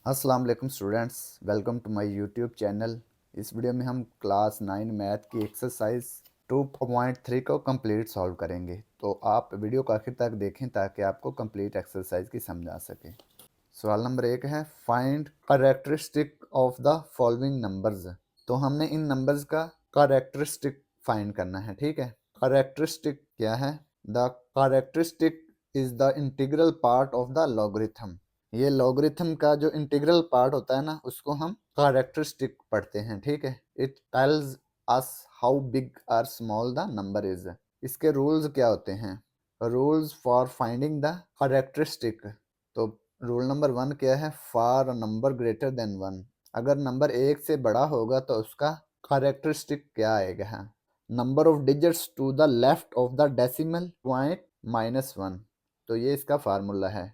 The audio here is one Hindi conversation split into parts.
अस्सलाम वालेकुम students, welcome to my YouTube channel. इस वीडियो में हम क्लास 9 मैथ की एक्सरसाइज 2.3 को कंप्लीट सॉल्व करेंगे। तो आप वीडियो को आखिर तक देखें ताकि आपको कंप्लीट एक्सरसाइज की समझ आ सके। सवाल नंबर 1 है, find characteristic of the following numbers. तो हमने इन नंबर्स का कैरेक्टरिस्टिक फाइंड करना है। ठीक है, कैरेक्टरिस्टिक क्या है? The characteristic is the integral part of the logarithm. ये लॉगरिथम का जो इंटीग्रल पार्ट होता है ना, उसको हम कैरेक्टरिस्टिक पढ़ते हैं। ठीक है, it tells us how big और स्मॉल द नंबर इज। इसके रूल्स क्या होते हैं? Rules for finding the characteristic. तो रूल नंबर 1 क्या है? For a number greater than 1, अगर नंबर 1 से बड़ा होगा तो उसका कैरेक्टरिस्टिक क्या आएगा? Number of digits to the left of the decimal point -1। तो ये इसका फार्मूला है।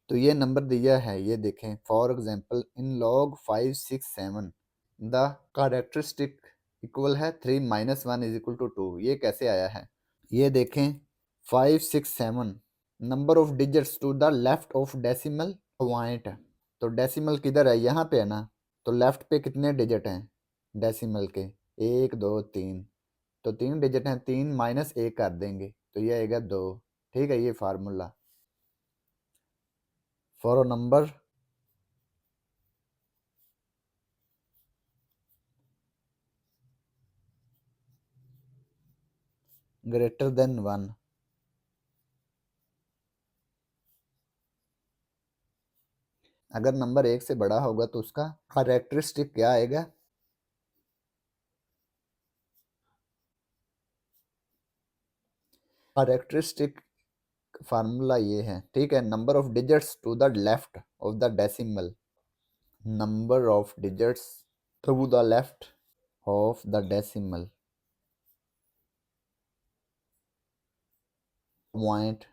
तो ये नंबर दिया है, ये देखें। For example in log 5 6 7 the characteristic equal है 3 -1 इज इक्वल टू 2। ये कैसे आया है? ये देखें, 5 6 7 number of digits to the left of decimal point. तो डेसिमल किधर है? यहाँ पे है ना। तो लेफ्ट पे कितने डिजिट हैं डेसिमल के? 1 2 3। तो 3 डिजिट हैं, 3 -1 कर देंगे तो ये आएगा 2। ठीक है, ये formula for a number greater than 1। अगर नंबर 1 से बड़ा होगा तो उसका कैरेक्टरिस्टिक क्या आएगा? कैरेक्टरिस्टिक फार्मूला ये है। ठीक है, number of digits to the left of the decimal, number of digits to the left of the decimal point.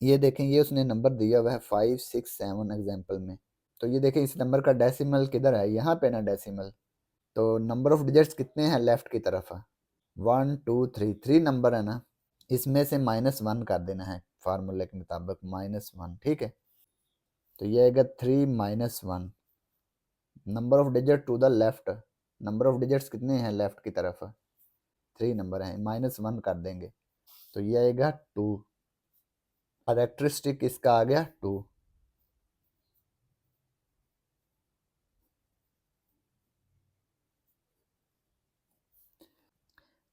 ये देखें, ये उसने नंबर दिया हुआ है 5 6 7 एग्जांपल में। तो ये देखें, इस नंबर का डेसिमल किधर है? यहाँ पे ना डेसिमल। तो नंबर ऑफ डिजिट्स कितने हैं लेफ्ट की तरफ? 1 2 3, 3 नंबर है ना। इसमें से -1 कर देना है फार्मूले के मुताबिक, -1। ठीक है, तो ये आएगा 3 -1। Number of digit to the left, number of digits कितने हैं लेफ्ट की तरफ? 3 नंबर हैं, -1 कर देंगे तो ये आएगा 2। कैरेक्टरिस्टिक इसका आ गया 2।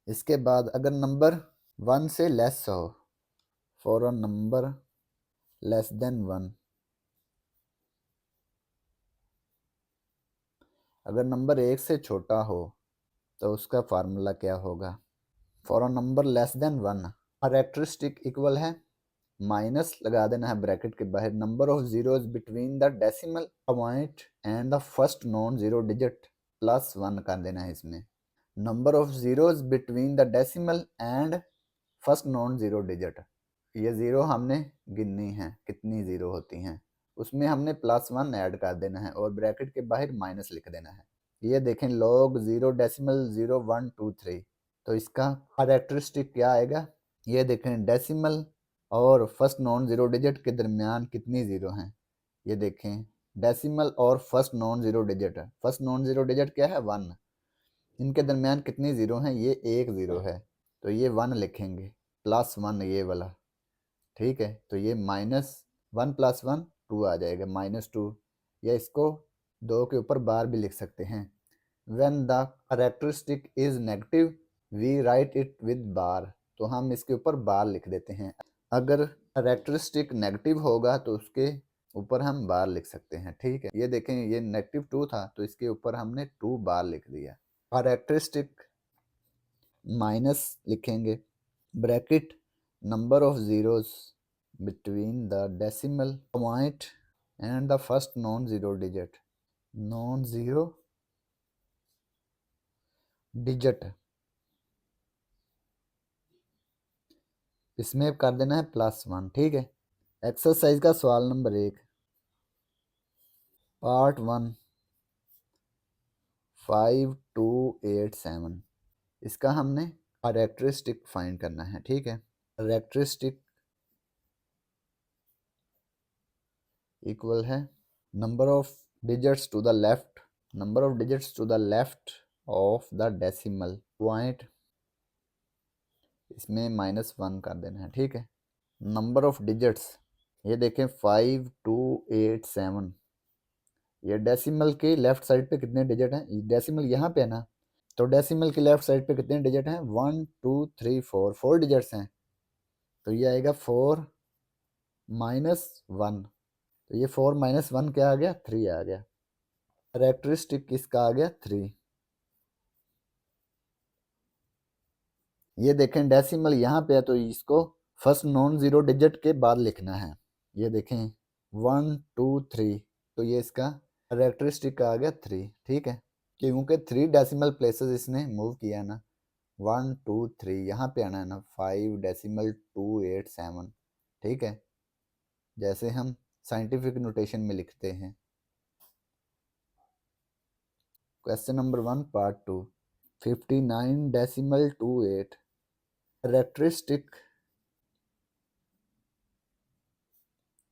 इसके बाद अगर नंबर 1 से लेस हो, for a number less than 1, अगर नंबर 1 से छोटा हो तो उसका फार्मूला क्या होगा? For a number less than 1, characteristic equal है, माइनस लगा देना है ब्रैकेट के बाहर, number of zeros between the decimal point and the first non zero digit +1 कर देना है इसमें। Number of zeros between the decimal and first non zero digit, ये ज़ीरो हमने गिननी है कितनी ज़ीरो होती हैं, उसमें हमने +1 ऐड कर देना है और ब्रैकेट के बाहर माइनस लिख देना है। ये देखें, लॉग 0 डेसिमल 0 1 2 3। तो इसका कैरेक्टरिस्टिक क्या आएगा? ये देखें, डेसिमल और फर्स्ट नॉन ज़ीरो डिजिट के दरमियान कितनी ज़ीरो हैं? ये देखें, डेसिमल और फर्स्ट नॉन ज़ीरो डिजिट है। फर्स्ट नॉन ज़ीरो डिजिट क्या है? 1। इनके दरमियान कितनी ज़ीरो हैं? ये 1 ज़ीरो है तो ये 1 लिखेंगे, +1 ये वाला। ठीक है, तो ये -1 + 1 2 आ जाएगा, -2। या इसको 2 के ऊपर बार भी लिख सकते हैं। When the characteristic is negative we write it with bar. तो हम इसके ऊपर बार लिख देते हैं। अगर कैरेक्टरिस्टिक नेगेटिव होगा तो उसके ऊपर हम बार लिख सकते हैं। ठीक है, ये देखें, ये -2 था तो इसके ऊपर हमने 2 बार लिख दिया। कैरेक्टरिस्टिक माइनस लिखेंगे, bracket, number of zeros between the decimal point and the first non zero digit, non zero digit, इसमें कर देना है +1। ठीक है, एक्सरसाइज का सवाल नंबर 1, पार्ट 1, 5 2 8 7। इसका हमने कैरेक्टरिस्टिक फाइंड करना है। ठीक है, कैरेक्टरिस्टिक इक्वल है number of digits to the left, number of digits to the left of the decimal point, इसमें -1 कर देना है, ठीक है। नंबर ऑफ डिजिट्स, ये देखें 5287, ये डेसिमल के लेफ्ट साइड पे कितने डिजिट हैं, डेसिमल यहाँ पे है ना, तो डेसिमल की लेफ्ट साइड पे कितने डिजिट हैं, 1 2 3 4, 4 डिजिट्स हैं, तो ये आएगा 4 -1, तो ये 4 -1 क्या आ गया, 3 आ गया। कैरेक्टरिस्टिक किसका आ गया, 3। ये देखें डेसिमल यहाँ पे है तो इसको फर्स्ट नॉन जीरो डिजिट के बाद लिखना है। ये देखें 1 2 3, तो ये इसका कैरेक्टरिस्टिक का आ गया 3, ठीक है, क्योंकि 3 डेसिमल प्लेसेस इसने मूव किया है ना, 1 2 3 यहाँ पे आना है ना, 5.287, ठीक है, जैसे हम साइंटिफिक नोटेशन में लिखते हैं। Question number 1 part 2, 59.28, characteristic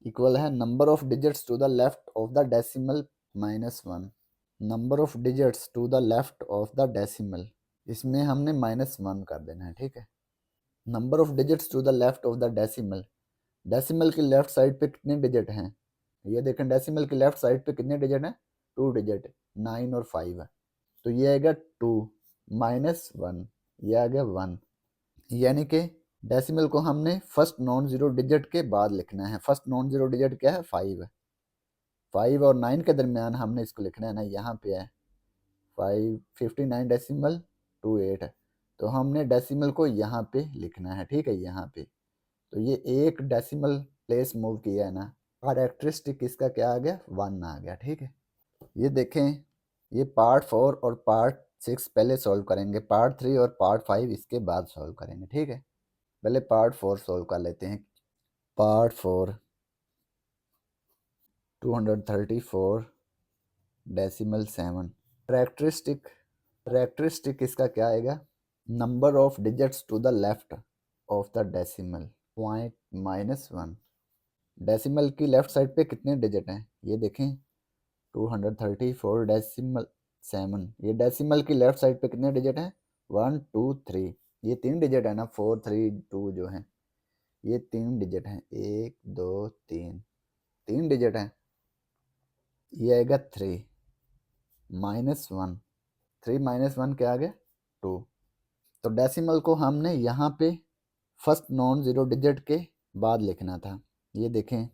equal है number of digits to the left of the decimal -1, number of digits to the left of the decimal, इसमें हमने -1 कर देना है, ठीक है। Number of digits to the left of the decimal, decimal की लेफ्ट साइड पे कितने डिजिट हैं, ये देखें डेसिमल की लेफ्ट साइड पे कितने डिजिट हैं, 2 डिजिट, 9 और 5 है, तो ये आएगा 2 -1, ये आ गया 1, यानी कि डेसिमल को हमने फर्स्ट नॉन जीरो डिजिट के बाद लिखना है। फर्स्ट नॉन जीरो डिजिट क्या है, 5 है, 5 और 9 के दरमियान हमने इसको लिखना है ना, यहाँ पे है 59.28 है, तो हमने डेसिमल को यहाँ पे लिखना है, ठीक है, यहाँ पे, तो ये एक डेसिमल प्लेस मूव किया है ना, कैरेक्टरिस्टिक इसका क्या आ गया, 1 आ गया, ठीक है। ये देखें, ये पार्ट 4 और पार्ट 6 पहले सॉल्व करेंगे, पार्ट 3 और पार्ट 5 इसके बाद सॉल्व करेंगे, ठीक है। पहले पार्ट 4 सॉल्व कर लेते हैं। पार्ट 4 234.7, कैरेक्टरिस्टिक इसका क्या आएगा, number of digits to the left of the decimal point -1, decimal की लेफ्ट साइड पे कितने डिजिट हैं, ये देखें 234.7, ये डेसिमल की लेफ्ट साइड पे कितने डिजिट हैं, 1 2 3, ये 3 डिजिट है ना, 4 3 2 जो हैं, ये 3 डिजिट हैं, 1 2 3, 3 डिजिट हैं, ये आएगा 3 -1, 3 -1 क्या आ गया, 2, तो डेसिमल को हमने यहाँ पे फर्स्ट नॉन जीरो डिजिट के बाद लिखना था। ये देखें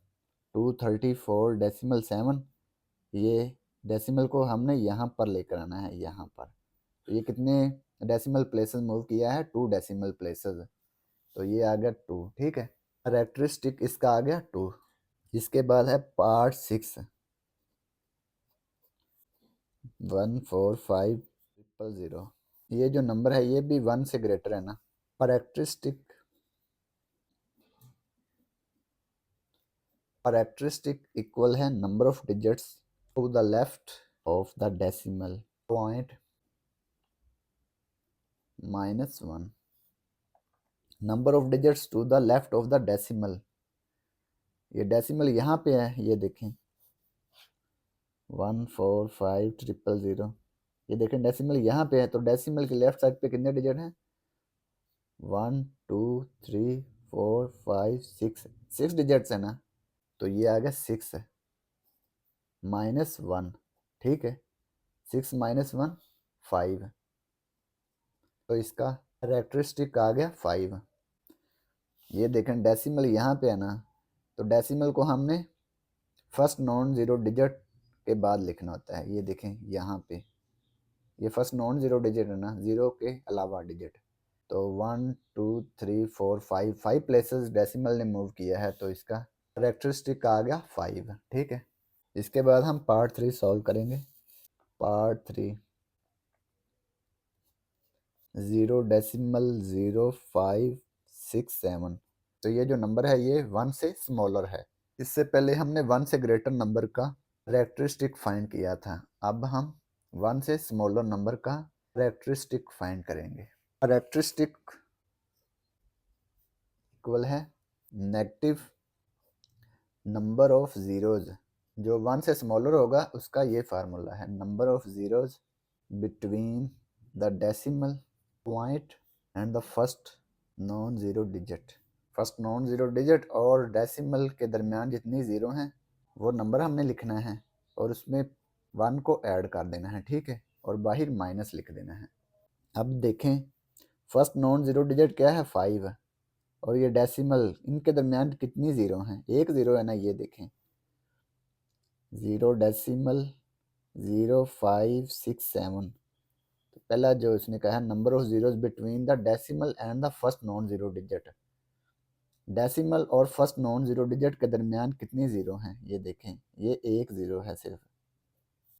234.7, ये डेसिमल को हमने यहाँ पर लेकर आना है, यहाँ पर, तो ये कितने डेसिमल प्लेसेस मूव किया है, 2 डेसिमल प्लेसेस, तो ये आ गया 2, ठीक है। कैरेक्टरिस्टिक इसका आ गया 2। इसके बाद है पार्ट 6 14500, ये जो नंबर है ये भी 1 से ग्रेटर है ना। कैरेक्टरिस्टिक इक्वल है number of digits to the left of the decimal point -1, number of digits to the left of the decimal, ये डेसिमल यहाँ पे है, ये देखें 14500, ये देखें डेसिमल यहाँ पे है, तो डेसिमल की लेफ्ट साइड पे कितने डिजिट हैं, 1 2 3 4 5 6, 6 डिजिट्स है ना, तो ये आ गया 6 -1, ठीक है, 6 -1 5, तो इसका कैरेक्टरिस्टिक आ गया 5। ये देखें डेसिमल यहाँ पे है ना, तो डेसिमल को हमने फर्स्ट नॉन जीरो डिजिट के बाद लिखना होता है। ये देखें यहाँ पे, ये फर्स्ट नॉन जीरो डिजिट है ना, जीरो के अलावा डिजिट, तो 1 2 3 4 5, 5 प्लेसेस डेसिमल ने मूव किया है, तो इसका कैरेक्टरिस्टिक आ गया 5, ठीक है। इसके बाद हम पार्ट 3 सॉल्व करेंगे। पार्ट 3 0.0567, तो ये जो नंबर है ये 1 से स्मॉलर है। इससे पहले हमने 1 से ग्रेटर नंबर का कैरेक्टरिस्टिक फाइंड किया था, अब हम 1 से स्मॉलर नंबर का कैरेक्टरिस्टिक फाइंड करेंगे। कैरेक्टरिस्टिक इक्वल है नेगेटिव नंबर ऑफ जीरोज जो 1 से स्मॉलर होगा उसका ये फार्मूला है, number of zeros between the decimal point and the first non zero digit. First non zero digit और डेसिमल के दरमियान जितनी ज़ीरो हैं वो नंबर हमने लिखना है और उसमें 1 को ऐड कर देना है, ठीक है, और बाहर माइनस लिख देना है। अब देखें फर्स्ट नॉन ज़ीरो डिजिट क्या है 5 और ये डेसिमल, इनके दरमियान कितनी ज़ीरो हैं, एक ज़ीरो है ना, ये देखें 0 डेसिमल 0567। तो पहला जो इसने कहा है number of zeros between the decimal and the first non zero digit. Decimal और फर्स्ट नॉन ज़ीरो डिजिट के दरमियान कितनी ज़ीरो हैं, ये देखें, ये एक ज़ीरो है सिर्फ।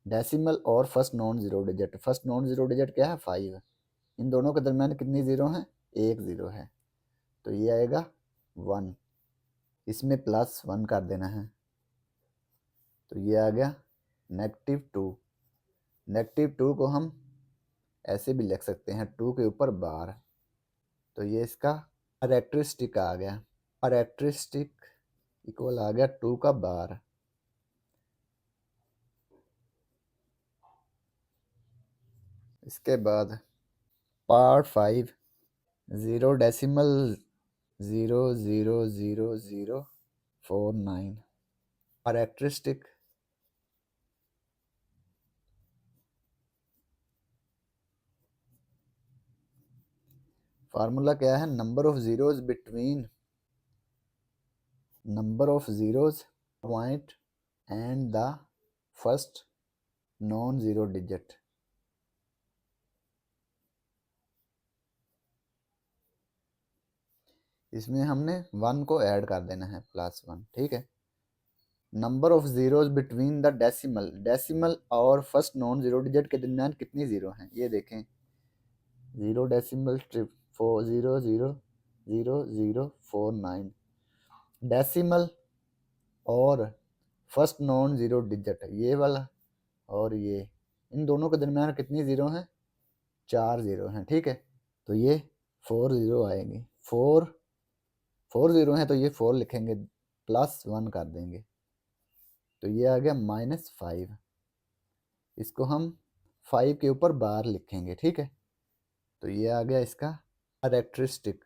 डेसिमल और first non zero digit, first non zero digit क्या है 5, इन दोनों के दरमियान कितनी ज़ीरो हैं, एक ज़ीरो है, तो ये आएगा 1, इसमें +1 कर देना है, तो ये आ गया -2। -2 को हम ऐसे भी लिख सकते हैं 2 के ऊपर बार, तो ये इसका कैरेक्टरिस्टिक आ गया। कैरेक्टरिस्टिक इक्वल आ गया 2 का बार। इसके बाद पार्ट 5 0 डेसिमल 0.000049 कैरेक्टरिस्टिक फार्मूला क्या है, number of zeros between number of zeros point and the first non zero digit. इसमें हमने 1 को ऐड कर देना है +1, ठीक है। Number of zeros between the decimal, decimal और फर्स्ट नॉन ज़ीरो डिजिट के दरमियान कितनी ज़ीरो हैं, ये देखें 0 डेसिमल 0.000049 डेसिमल और फर्स्ट नॉन ज़ीरो डिजिट ये वाला और ये, इन दोनों के दरमियान कितनी ज़ीरो हैं, 4 ज़ीरो हैं, ठीक है। तो ये 4 ज़ीरो आएंगे, 4 ज़ीरो हैं तो ये 4 लिखेंगे, +1 कर देंगे, तो ये आ गया -5। इसको हम 5 के ऊपर बार लिखेंगे, ठीक है, तो ये आ गया इसका कैरेक्टरिस्टिक।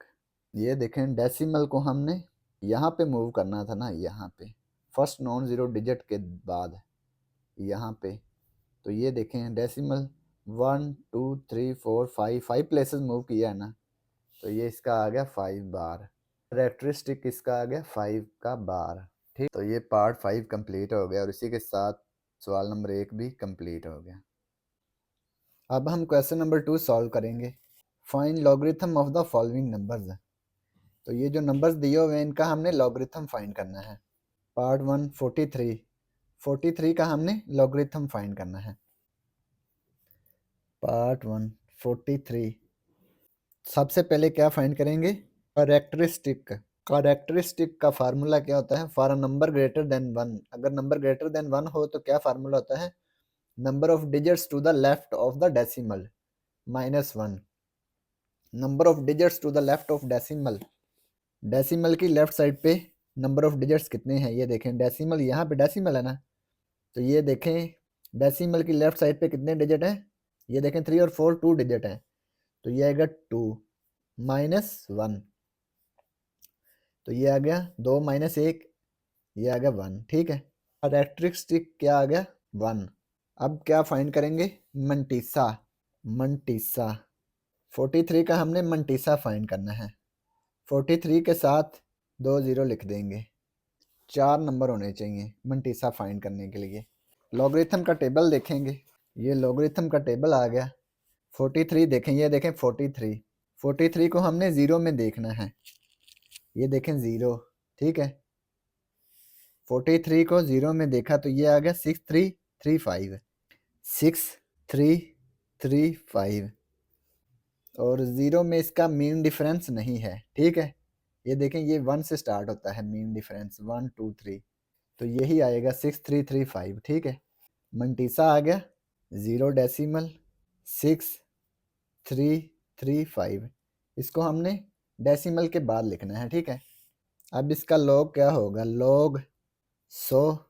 ये देखें डेसिमल को हमने यहाँ पे मूव करना था ना, यहाँ पे फर्स्ट नॉन ज़ीरो डिजिट के बाद यहाँ पे, तो ये देखें डेसिमल 1 2 3 4 5 प्लेसेस मूव किया है ना, तो ये इसका आ गया 5 बार। कैरेक्टरिस्टिक इसका आ गया 5 का बार, ठीक। तो ये पार्ट 5 कंप्लीट हो गया और इसी के साथ सवाल नंबर 1 भी कंप्लीट हो गया। अब हम क्वेश्चन नंबर 2 सॉल्व करेंगे। Find logarithm of the following numbers. तो ये जो नंबर्स दिए हुए हैं इनका हमने लॉगरिथम फाइंड करना है। पार्ट 1 43 का हमने लॉगरिथम फाइंड करना है। पार्ट 1 43, सबसे पहले क्या फाइंड करेंगे, कैरेक्टरिस्टिक। कैरेक्टरिस्टिक का फार्मूला क्या होता है, for a number greater than 1, अगर नंबर ग्रेटर देन 1 हो तो क्या फार्मूला होता है, number of digits to the left of the decimal -1। Number of digits to the left of decimal, decimal की लेफ्ट साइड पे नंबर ऑफ डिजिट्स कितने हैं, ये देखें डेसिमल, यहाँ पे डेसिमल है ना, तो ये देखें डेसिमल की लेफ्ट साइड पे कितने डिजिट हैं, ये देखें 3 और 4 2 डिजिट हैं, तो ये आएगा 2 -1, तो ये आ गया 2 -1, ये आ गया 1, ठीक है। कैरेक्टरिस्टिक क्या आ गया 1। अब क्या फाइंड करेंगे, मंटीसा। मंटीसा 43 का हमने मंटीसा फाइंड करना है। 43 के साथ 2 ज़ीरो लिख देंगे, 4 नंबर होने चाहिए मंटीसा फाइंड करने के लिए। लॉगरिथम का टेबल देखेंगे, ये लॉगरिथम का टेबल आ गया। 43 देखें, ये देखें 43 को हमने ज़ीरो में देखना है, ये देखें ज़ीरो, ठीक है। 43 को ज़ीरो में देखा तो ये आ गया 6335, 6335, और ज़ीरो में इसका मीन डिफरेंस नहीं है, ठीक है। ये देखें ये 1 से स्टार्ट होता है मीन डिफरेंस, 1 2 3, तो यही आएगा 6335, ठीक है। मंटीसा आ गया 0 डेसिमल 6335, इसको हमने डेसिमल के बाद लिखना है, ठीक है। अब इसका लॉग क्या होगा, लॉग 100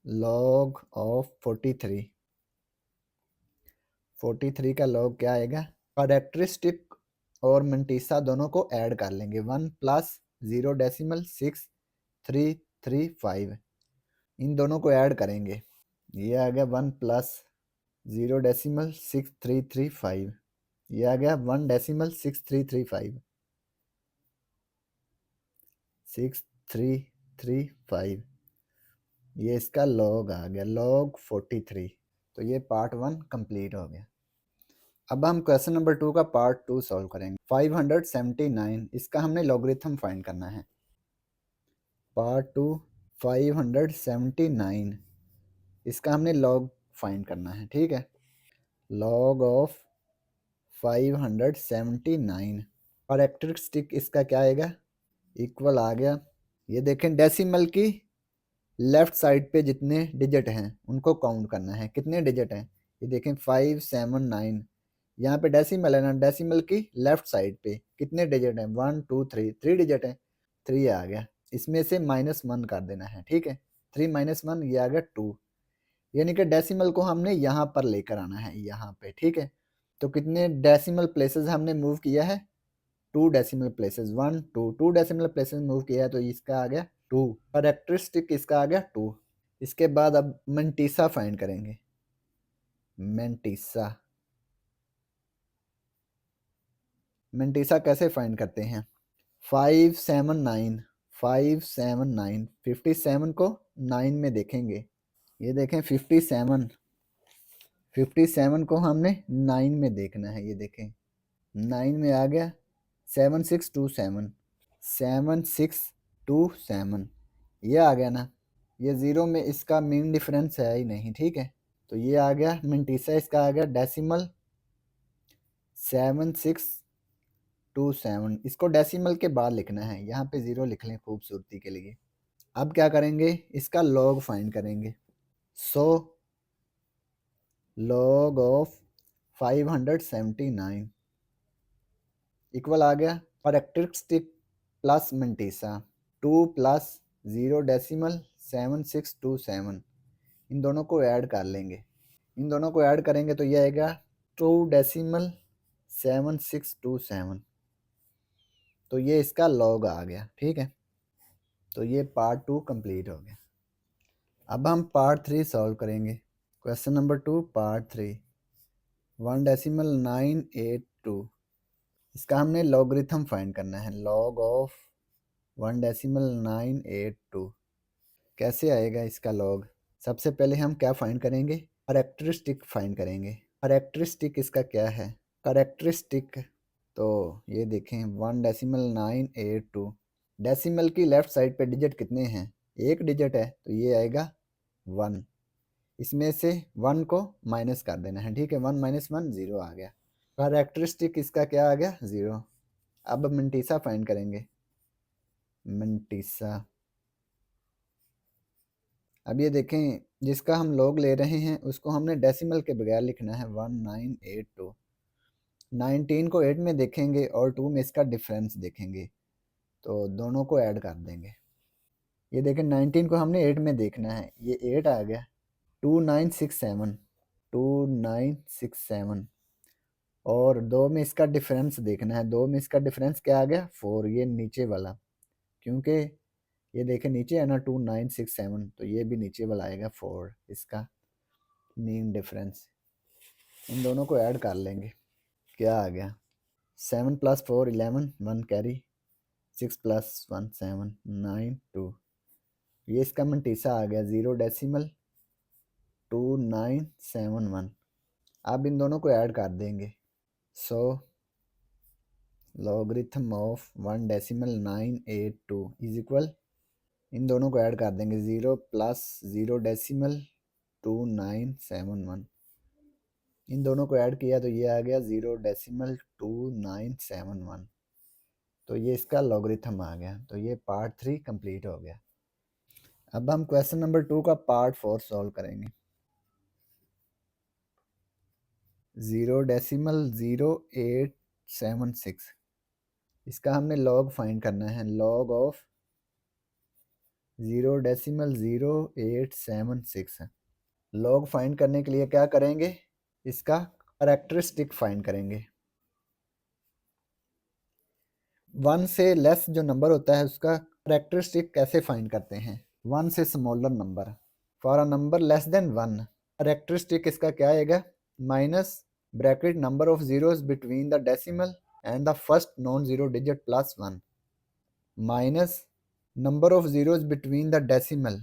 लॉग ऑफ 43, 43 का लॉग क्या आएगा? कैरेक्टरिस्टिक और मंटीसा दोनों को ऐड कर लेंगे, 1 प्लस 0.6335, इन दोनों को ऐड करेंगे, ये आ गया 1 प्लस 0.6335, ये आ गया 1.6335, 6335, ये इसका लॉग आ गया, लॉग 43। तो ये पार्ट 1 कंप्लीट हो गया। अब हम क्वेश्चन नंबर 2 का पार्ट 2 सॉल्व करेंगे। 579, इसका हमने लॉगरिथम फाइंड करना है। पार्ट 2 579, इसका हमने लॉग फाइंड करना है, ठीक है। लॉग ऑफ 579, कैरेक्टरिस्टिक इसका क्या आएगा? इक्वल आ गया, ये देखें डेसिमल की लेफ्ट साइड पे जितने डिजिट हैं उनको काउंट करना है। कितने डिजिट हैं? ये देखें 579, यहाँ पे डेसिमल है ना, डेसिमल की लेफ्ट साइड पे कितने डिजिट हैं? 1 2 3, 3 डिजिट हैं, 3 आ गया। इसमें से -1 कर देना है, ठीक है। 3 - 1, ये आ गया 2, यानी कि डेसिमल को हमने यहाँ पर लेकर आना है, यहाँ पे, ठीक है। तो कितने डेसिमल प्लेसेस हमने मूव किया है? 2 decimal places, 1 2, 2 decimal places move किया है, तो इसका आ गया 2, कैरेक्टरिस्टिक इसका आ गया 2। इसके बाद अब मेंटीसा फाइंड करेंगे। मेंटीसा, मेंटीसा कैसे फाइंड करते हैं? 579, 579, 57 को 9 में देखेंगे, ये देखें 57, 57 को हमने 9 में देखना है, ये देखें 9 में आ गया 7627, 7627, ये आ गया ना। ये ज़ीरो में इसका मीन डिफरेंस है ही नहीं, ठीक है। तो ये आ गया मेंटीसा, इसका आ गया डेसिमल 7627, इसको डेसिमल के बाद लिखना है, यहाँ पे ज़ीरो लिख लें खूबसूरती के लिए। अब क्या करेंगे? इसका लॉग फाइंड करेंगे। सो लॉग ऑफ 579 इक्वल आ गया कैरेक्टरिस्टिक प्लस मेंटीसा, 2 प्लस 0.7627, इन दोनों को ऐड कर लेंगे। इन दोनों को ऐड करेंगे तो ये आएगा 2.7627, तो ये इसका लॉग आ गया, ठीक है। तो ये पार्ट 2 कंप्लीट हो गया। अब हम पार्ट 3 सॉल्व करेंगे। क्वेश्चन नंबर 2 पार्ट 3, 1.982, इसका हमने लॉगरिथम फाइंड करना है। लॉग ऑफ 1.982 कैसे आएगा इसका लॉग? सबसे पहले हम क्या फाइंड करेंगे? कैरेक्टरिस्टिक फाइंड करेंगे। कैरेक्टरिस्टिक इसका क्या है? कैरेक्टरिस्टिक, तो ये देखें 1.982, डेसिमल की लेफ्ट साइड पे डिजिट कितने हैं? एक डिजिट है, तो ये आएगा 1, इसमें से 1 को माइनस कर देना है, ठीक है। 1 - 1 0 आ गया। कैरेक्टरिस्टिक इसका क्या आ गया? 0। अब मेंटीसा फाइंड करेंगे। मेंटीसा, अब ये देखें जिसका हम लॉग ले रहे हैं उसको हमने डेसिमल के बगैर लिखना है, 1982। 19 को 8 में देखेंगे और 2 में इसका डिफरेंस देखेंगे, तो दोनों को ऐड कर देंगे। ये देखें 19 को हमने 8 में देखना है, ये 8 आ गया। 2967, 2967, और 2 में इसका डिफरेंस देखना है, 2 में इसका डिफरेंस क्या आ गया? 4, ये नीचे वाला, क्योंकि ये देखें नीचे है ना 2967, तो ये भी नीचे वाला आएगा 4, इसका मीन डिफरेंस। इन दोनों को ऐड कर लेंगे, क्या आ गया? 7 + 4 11, 1 कैरी, 6 + 1 7, 9 2, ये इसका मंटीसा आ गया 0.2971। अब इन दोनों को ऐड कर देंगे। सो लॉगरिथम ऑफ 1.982 इज इक्वल, इन दोनों को ऐड कर देंगे, 0 + 0.2971, इन दोनों को ऐड किया तो ये आ गया 0.2971, तो ये इसका लॉगरिथम आ गया। तो ये पार्ट 3 कंप्लीट हो गया। अब हम क्वेश्चन नंबर 2 का पार्ट 4 सॉल्व करेंगे। 0.0876, इसका हमने लॉग फाइंड करना है। Log of 0.0876। लॉग फाइंड करने के लिए क्या करेंगे, इसका कैरेक्टरिस्टिक फाइंड करेंगे। 1 से लेस जो नंबर होता है उसका कैरेक्टरिस्टिक कैसे फाइंड करते हैं, 1 से smaller number. For a number less than 1, characteristic इसका क्या आएगा, minus bracket number of zeros between the decimal and the first non zero digit plus 1, minus number of zeros between the decimal,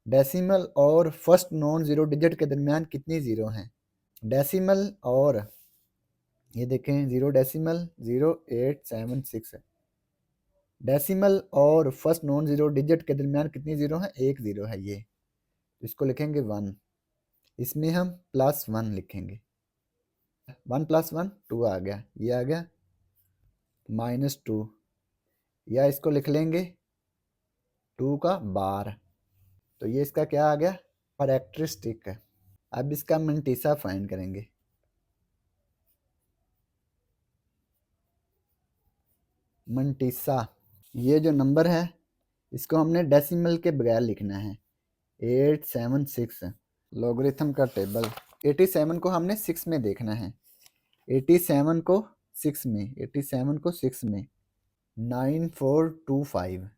decimal और फर्स्ट नॉन जीरो डिजिट के दरमियान कितनी जीरो हैं, डेसिमल और ये देखें 0.0876, डेसिमल और फर्स्ट नॉन जीरो डिजिट के दरमियान कितनी जीरो है, एक जीरो है ये, इसको लिखेंगे 1, इसमें हम +1 लिखेंगे, 1 + 1 2 आ गया, ये आ गया -2, या इसको लिख लेंगे 2 का बार, तो ये इसका क्या आ गया, कैरेक्टरिस्टिक है। अब इसका मंटीसा फाइंड करेंगे। मंटीसा, ये जो नंबर है इसको हमने डेसिमल के बगैर लिखना है, 876 लॉगरिथम का टेबल। 87 को हमने 6 में देखना है, 87 को 6 में, 87 को 6 में 9425,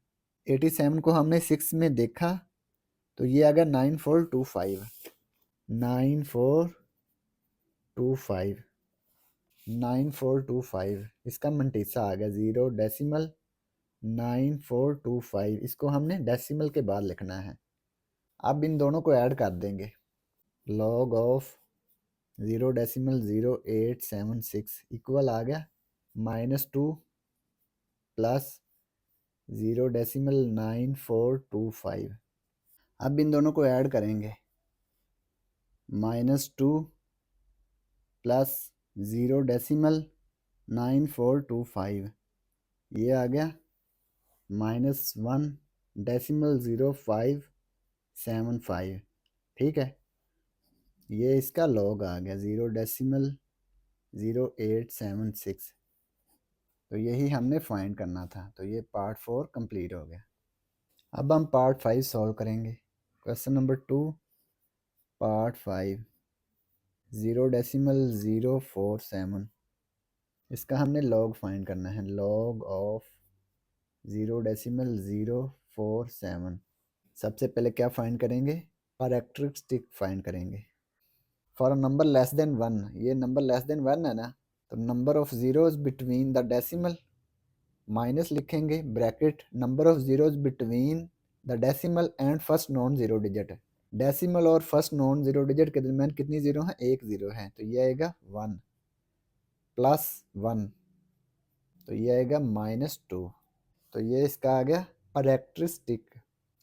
87 को हमने 6 में देखा तो ये आ गया 9425, 9425, 9425 इसका मंटीसा आ गया, 0.9425, इसको हमने डेसिमल के बाद लिखना है। अब इन दोनों को ऐड कर देंगे, लॉग ऑफ 0.0876 इक्वल आ गया -2 प्लस 0.9425। अब इन दोनों को ऐड करेंगे, -2 प्लस 0.9425, ये आ गया -1.0575, ठीक है। ये इसका लॉग आ गया 0.0876, तो यही हमने फाइंड करना था। तो ये पार्ट 4 कंप्लीट हो गया। अब हम पार्ट 5 सॉल्व करेंगे। क्वेश्चन नंबर 2 पार्ट 5, 0.047, इसका हमने लॉग फाइंड करना है, लॉग ऑफ 0.047। सबसे पहले क्या फाइंड करेंगे, कैरेक्टरिस्टिक फाइंड करेंगे। For a number less than 1, ये नंबर लेस देन 1 है ना, तो number of zeros between the decimal, minus लिखेंगे bracket number of zeros between the decimal and first non zero digit. Decimal और फर्स्ट नॉन जीरो डिजिट के दरमियान कितनी जीरो है, एक जीरो है, तो ये आएगा 1 +1, तो ये आएगा -2, तो ये इसका आ गया कैरेक्टरिस्टिक,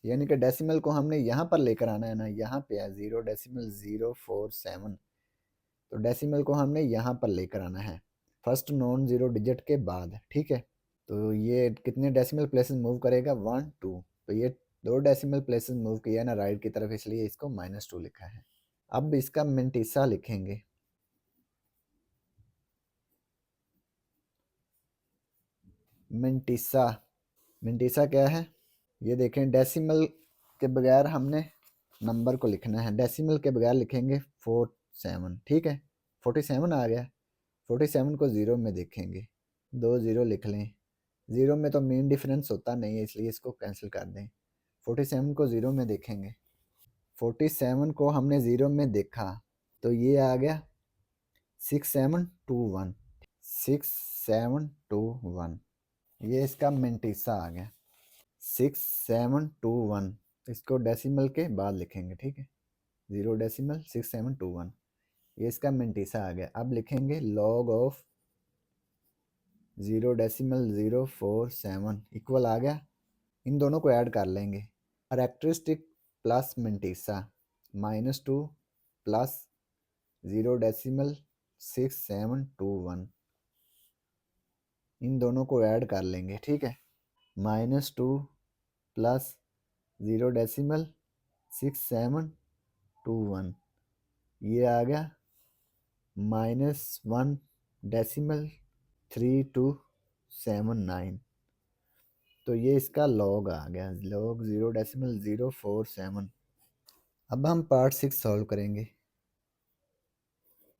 यानी कि डेसिमल को हमने यहाँ पर लेकर आना है ना, यहाँ पे है 0.047, तो डेसिमल को हमने यहाँ पर लेकर आना है फर्स्ट नॉन जीरो डिजिट के बाद, ठीक है। तो ये कितने डेसिमल प्लेसेस मूव करेगा, 1 2, तो ये 2 डेसिमल प्लेसेस मूव किया ना राइट की तरफ, इसलिए इसको -2 लिखा है। अब इसका मंटीसा लिखेंगे, मंटीसा, मंटीसा क्या है, ये देखें डेसिमल के बगैर हमने नंबर को लिखना है, डेसिमल के बगैर लिखेंगे 47, ठीक है। 47 आ गया, 47 को ज़ीरो में देखेंगे, 2 ज़ीरो लिख लें, ज़ीरो में तो मीन डिफरेंस होता नहीं है इसलिए इसको कैंसिल कर दें। 47 को ज़ीरो में देखेंगे, 47 को हमने ज़ीरो में देखा तो ये आ गया 6721, 6721, ये इसका मंटीसा आ गया 6721, इसको डेसिमल के बाद लिखेंगे, ठीक है, 0.6721, ये इसका मंटीसा आ गया। अब लिखेंगे लॉग ऑफ 0.047 इक्वल आ गया, इन दोनों को ऐड कर लेंगे, कैरेक्टरिस्टिक प्लस मंटीसा, -2 प्लस 0.6721, इन दोनों को ऐड कर लेंगे, ठीक है, -2 प्लस 0.6721, ये आ गया -1.3279, तो ये इसका लॉग आ गया, लॉग 0.047। अब हम पार्ट 6 सॉल्व करेंगे।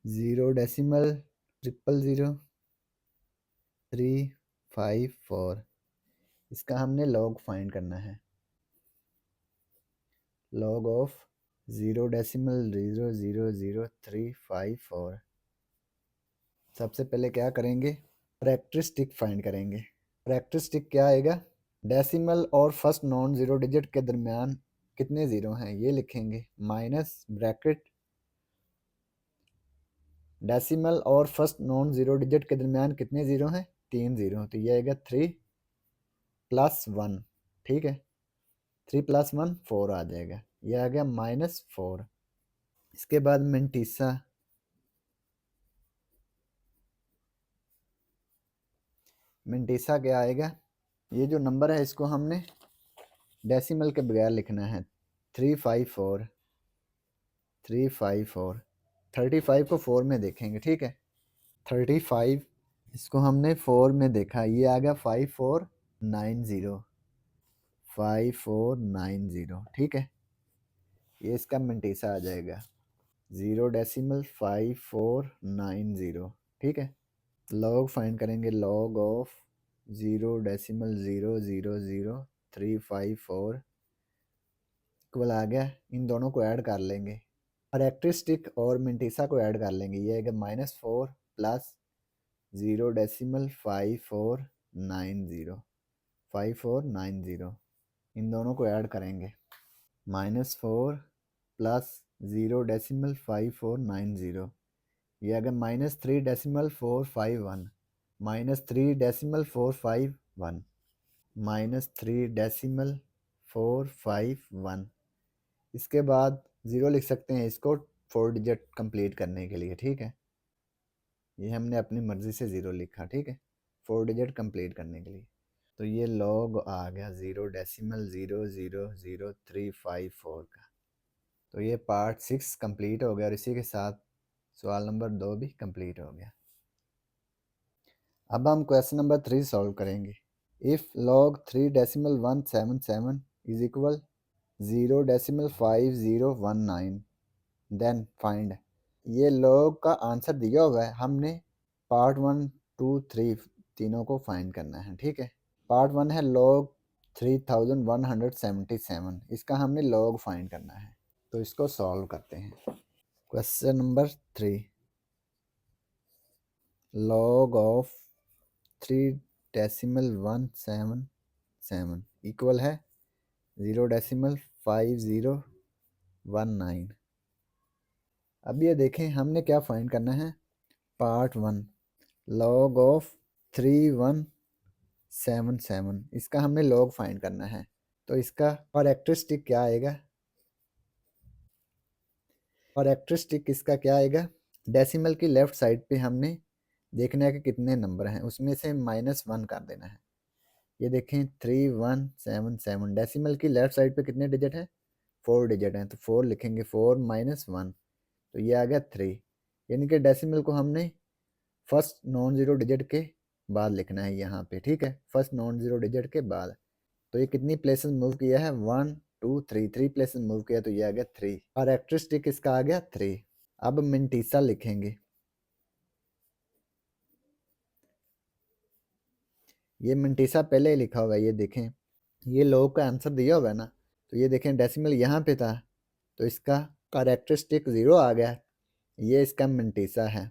0.0000354, इसका हमने लॉग फाइंड करना है। Log of 0.0000354। सबसे पहले क्या करेंगे, कैरेक्टरिस्टिक फाइंड करेंगे। कैरेक्टरिस्टिक क्या आएगा, डेसिमल और फर्स्ट नॉन जीरो डिजिट के दरमियान कितने ज़ीरो हैं ये लिखेंगे, माइनस ब्रैकेट डेसिमल और फर्स्ट नॉन ज़ीरो डिजिट के दरमियान कितने ज़ीरो हैं, 3 ज़ीरो। तो ये आएगा 3+1, ठीक है। 3+1 4 आ जाएगा, ये आ गया -4। इसके बाद मेंटीसा, मेंटीसा क्या आएगा, ये जो नंबर है इसको हमने डेसिमल के बगैर लिखना है। 354, 354, 35 को 4 में देखेंगे, ठीक है। 35 इसको हमने 4 में देखा, ये आ गया 5490, 5490, ठीक है। ये इसका मेंटीसा आ जाएगा 0.5490, ठीक है। लॉग फाइंड करेंगे, लॉग ऑफ 0.0000354 इक्वल आ गया, इन दोनों को ऐड कर लेंगे, कैरेक्टरिस्टिक और मेंटीसा को ऐड कर लेंगे। ये आएगा -4 प्लस 0.5490, इन दोनों को ऐड करेंगे। -4 प्लस 0.5490, ये आएगा -3.451, -3.451, -3.451। इसके बाद ज़ीरो लिख सकते हैं इसको 4 डिजिट कंप्लीट करने के लिए, ठीक है। ये हमने अपनी मर्ज़ी से ज़ीरो लिखा, ठीक है, 4 डिजिट कंप्लीट करने के लिए। तो ये लॉग आ गया 0.0000354 का। तो ये पार्ट 6 कंप्लीट हो गया और इसी के साथ सवाल नंबर 2 भी कंप्लीट हो गया। अब हम क्वेश्चन नंबर 3 सॉल्व करेंगे। If log 3.177 is equal 0.5019 then find. ये लॉग का आंसर दिया हुआ है, हमने पार्ट 1, 2, 3 तीनों को फाइंड करना है, ठीक है। पार्ट 1 है लॉग 3177, इसका हमने लॉग फाइंड करना है, तो इसको सॉल्व करते हैं। Question number 3, log of 3.177 equal है 0.5019। अब ये देखें हमने क्या फाइंड करना है। पार्ट 1 लॉग ऑफ 3177, इसका हमने लॉग फाइंड करना है, तो इसका कैरेक्टरिस्टिक क्या आएगा, कैरेक्टरिस्टिक इसका क्या आएगा, डेसिमल की लेफ्ट साइड पे हमने देखना है कि कितने नंबर हैं, उसमें से -1 कर देना है। ये देखें 3177, डेसिमल की लेफ्ट साइड पे कितने डिजिट हैं, 4 डिजिट हैं, तो 4 लिखेंगे, 4 - 1, तो ये आ गया 3। यानी कि डेसिमल को हमने फर्स्ट नॉन ज़ीरो डिजिट के बाद लिखना है यहाँ पे, ठीक है, फर्स्ट नॉन ज़ीरो डिजिट के बाद। तो ये कितनी प्लेसेस मूव किया है, 1 2 3, 3 प्लेसेस मूव किया, तो ये आ गया 3। कैरेक्टरिस्टिक इसका आ गया 3। अब मेंटीसा लिखेंगे, ये मेंटीसा पहले ही लिखा हुआ है, ये देखें, ये लॉग का आंसर दिया हुआ है ना, तो ये देखें डेसिमल यहाँ पे था, तो इसका कैरेक्टरिस्टिक 0 आ गया, ये इसका मेंटीसा है।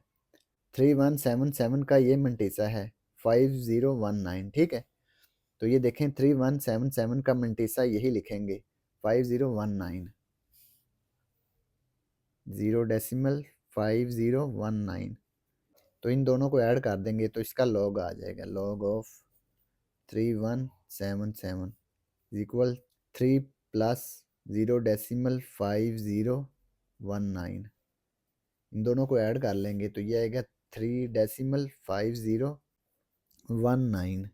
3177 का ये मेंटीसा है 5019, ठीक है। तो ये देखें 3177 का मेंटीसा यही लिखेंगे 5019, 0.5019। तो इन दोनों को ऐड कर देंगे तो इसका लॉग आ जाएगा, लॉग ऑफ 3177 इक्वल 3 प्लस 0.5019, इन दोनों को ऐड कर लेंगे तो ये आएगा 3.5019।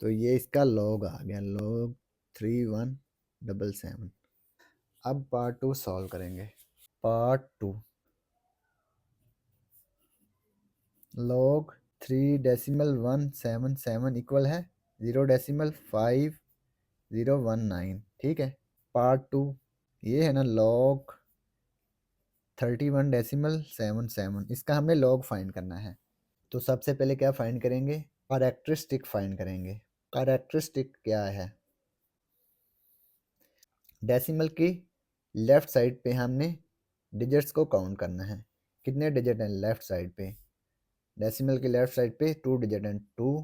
तो ये इसका लॉग आ गया, लॉग 3177। अब पार्ट 2 सॉल्व करेंगे। पार्ट 2 लॉग 3.177 इक्वल है 0.5019, ठीक है। पार्ट 2 ये है ना, लॉग 31.77, इसका हमें लॉग फाइंड करना है। तो सबसे पहले क्या फाइंड करेंगे, कैरेक्टरिस्टिक फाइंड करेंगे। कैरेक्टरिस्टिक क्या है, डेसिमल की लेफ्ट साइड पे हमने डिजिट्स को काउंट करना है। कितने डिजिट हैं लेफ्ट साइड पे, डेसिमल की लेफ्ट साइड पे 2 डिजिट हैं, 2,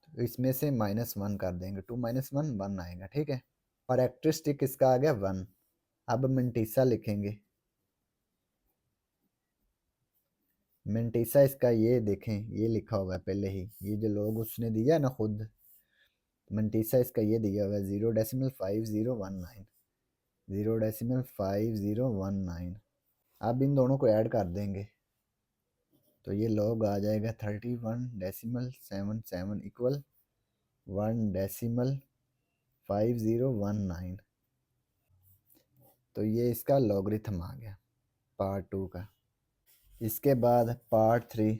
तो इसमें से -1 कर देंगे, 2 - 1 1 आएगा, ठीक है। कैरेक्टरिस्टिक इसका आ गया 1। अब मिंटीसा लिखेंगे। मिंटीसा इसका ये देखें, ये लिखा हुआ है पहले ही, ये जो लोग उसने दिया है ना खुद, मिंटीसा इसका ये दिया हुआ है 0.5019, 0.5019। अब इन दोनों को ऐड कर देंगे तो ये लॉग आ जाएगा 31.77 इक्वल 1.5019। तो ये इसका लॉगरिथम आ गया पार्ट 2 का। इसके बाद पार्ट 3,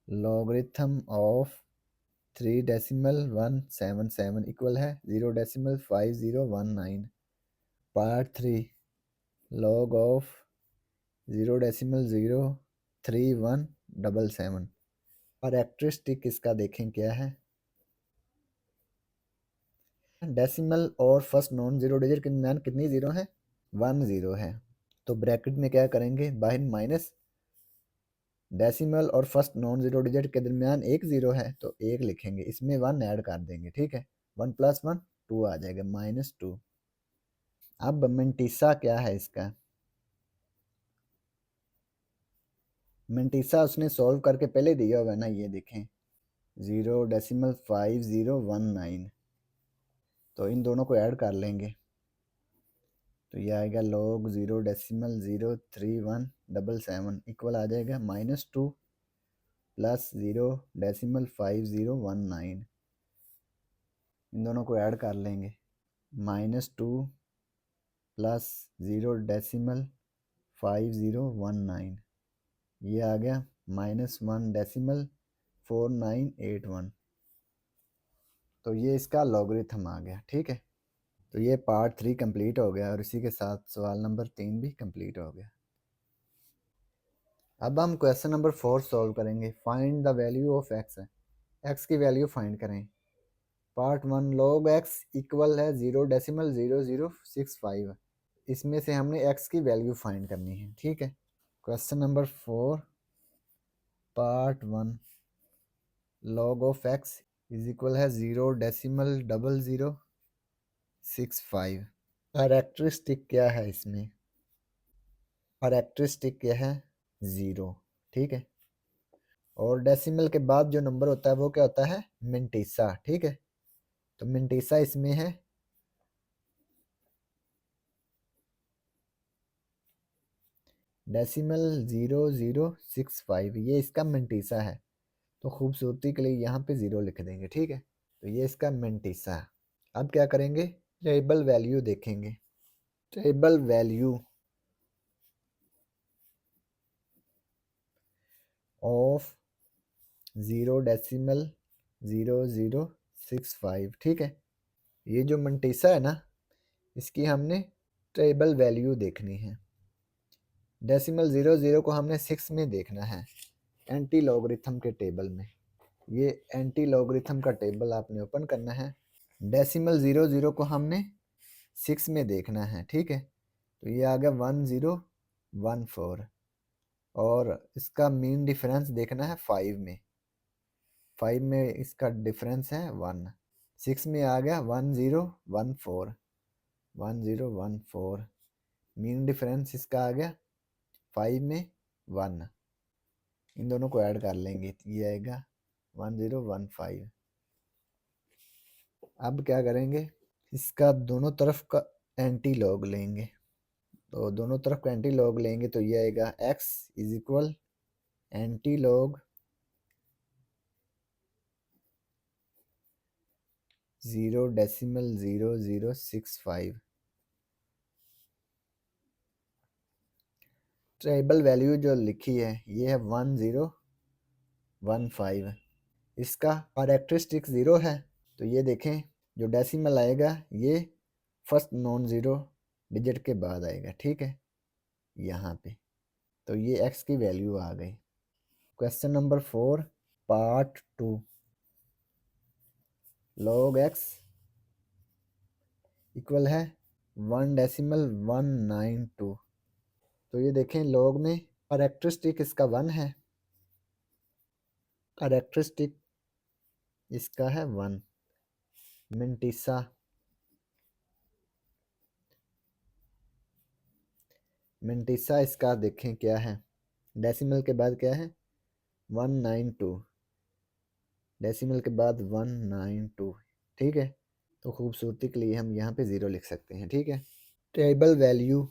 लॉगरिथम ऑफ 3.177 इक्वल है 0.5019। Part 3, log of 0.03177। कैरेक्टरिस्टिक इसका देखें क्या है, डेसिमल और फर्स्ट नॉन जीरो डिजिट के दरमियान कितनी जीरो है, 1 0 है। तो ब्रैकेट में क्या करेंगे, बाहर माइनस, डेसिमल और फर्स्ट नॉन जीरो डिजिट के दरमियान एक जीरो है तो एक लिखेंगे, इसमें 1 ऐड कर देंगे, ठीक है। 1 + 1 2 आ जाएगा, -2। अब मिंटीसा क्या है इसका, मिंटीसा उसने सॉल्व करके पहले दिया हुआ है ना, ये देखें 0.5019। तो इन दोनों को ऐड कर लेंगे तो ये आएगा log 0.03177 इक्वल आ जाएगा -2 + 0.5019। इन दोनों को ऐड कर लेंगे, -2 + 0.5019, ये आ गया -1.4981। तो ये इसका लॉगरिथम आ गया, ठीक है। तो ये पार्ट 3 कंप्लीट हो गया और इसी के साथ सवाल नंबर 3 भी कंप्लीट हो गया। अब हम क्वेश्चन नंबर 4 सॉल्व करेंगे। Find the value of x है, एक्स की वैल्यू फाइंड करें। पार्ट 1, log x इक्वल है 0.0065। इसमें से हमने x की वैल्यू फाइंड करनी है, ठीक है। Question number 4, part 1, log of x is equal है 0.0065। कैरेक्टरिस्टिक क्या है इसमें, कैरेक्टरिस्टिक क्या है, 0, ठीक है। और डेसिमल के बाद जो नंबर होता है वो क्या होता है, मिंटीसा, ठीक है। तो मिंटीसा इसमें है डेसिमल 0065, ये इसका मिंटीसा है। तो खूबसूरती के लिए यहाँ पे 0 लिख देंगे, ठीक है। तो ये इसका मिंटीसा। अब क्या करेंगे, टेबल वैल्यू देखेंगे। टेबल वैल्यू ऑफ 0.0065, ठीक है। ये जो मिंटीसा है ना, इसकी हमने टेबल वैल्यू देखनी है। डेसिमल 00 को हमने 6 में देखना है, एंटी लॉगरिथम के टेबल में। ये एंटी लॉगरिथम का टेबल आपने ओपन करना है। डेसिमल 00 को हमने 6 में देखना है, ठीक है। तो ये आ गया 1014 और इसका मीन डिफरेंस देखना है 5 में। 5 में इसका डिफरेंस है 1। 6 में आ गया 1014, 1014। मीन डिफरेंस इसका आ गया 5 में 1। इन दोनों को ऐड कर लेंगे, ये आएगा 1015। अब क्या करेंगे, इसका दोनों तरफ का एंटी लॉग लेंगे। तो दोनों तरफ का एंटी लॉग लेंगे तो ये आएगा x is equal anti log 0.0065। Table value जो लिखी है ये है 1015। इसका कैरेक्टरिस्टिक 0 है, तो ये देखें जो डेसिमल आएगा ये फर्स्ट नॉन ज़ीरो डिजिट के बाद आएगा, ठीक है, यहाँ पे। तो ये x की वैल्यू आ गई। Question number 4 part 2, log x equal है 1.192। तो ये देखें log में कैरेक्टरिस्टिक इसका 1 है, कैरेक्टरिस्टिक इसका है 1। मिंटिसा मिंटिसा इसका देखें क्या है, डेसिमल के बाद क्या है 192, डेसिमल के बाद 192, ठीक है। तो खूबसूरती के लिए हम यहाँ पे 0 लिख सकते हैं, ठीक है। Table value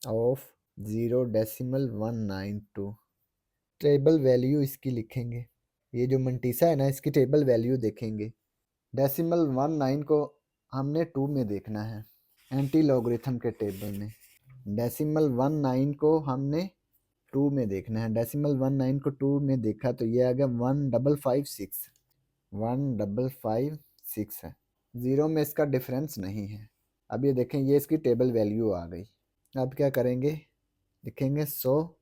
of 0.192, table value इसकी लिखेंगे। ये जो मंटीसा है ना, इसकी टेबल वैल्यू देखेंगे। डेसिमल 19 को हमने 2 में देखना है, एंटी लॉगरिथम के टेबल में। डेसिमल 19 को हमने 2 में देखना है। डेसिमल 19 को 2 में देखा तो ये आ गया 1556, 1556 है। 0 में इसका डिफरेंस नहीं है। अब ये देखें, ये इसकी टेबल वैल्यू आ गई। अब क्या करेंगे, लिखेंगे 100।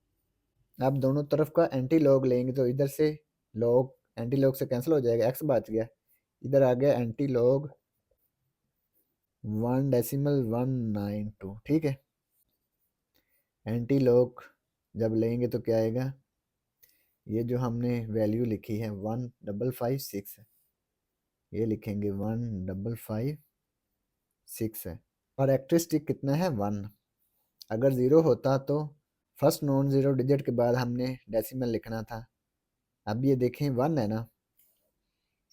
अब दोनों तरफ का एंटी लॉग लेंगे तो इधर से लॉग एंटी लॉग से कैंसिल हो जाएगा, एक्स बच गया, इधर आ गया एंटी लॉग 1.192, ठीक है। एंटी लॉग जब लेंगे तो क्या आएगा, ये जो हमने वैल्यू लिखी है 1556, ये लिखेंगे 1556 है। कैरेक्टरिस्टिक कितना है 1। अगर 0 होता तो फर्स्ट नॉन ज़ीरो डिजिट के बाद हमने डेसिमल लिखना था। अब ये देखें 1 है ना,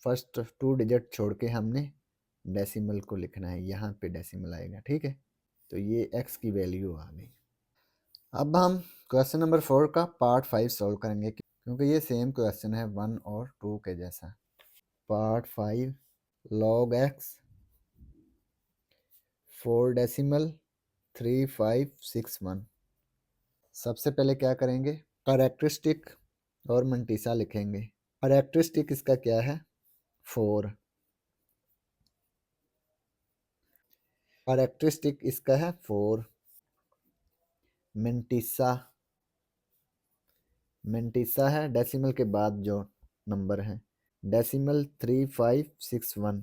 फर्स्ट 2 डिजिट छोड़ के हमने डेसिमल को लिखना है, यहाँ पे डेसिमल आएगा, ठीक है। तो ये x की वैल्यू आ गई। अब हम क्वेश्चन नंबर 4 का पार्ट 5 सॉल्व करेंगे, क्योंकि ये सेम क्वेश्चन है 1 और 2 के जैसा। Part 5 log x 4.3561। सबसे पहले क्या करेंगे, कैरेक्टरिस्टिक और मंटीसा लिखेंगे। कैरेक्टरिस्टिक इसका क्या है 4, कैरेक्टरिस्टिक इसका है 4। मिंटिसा मिंटिसा है डेसिमल के बाद जो नंबर है, डेसिमल 3561,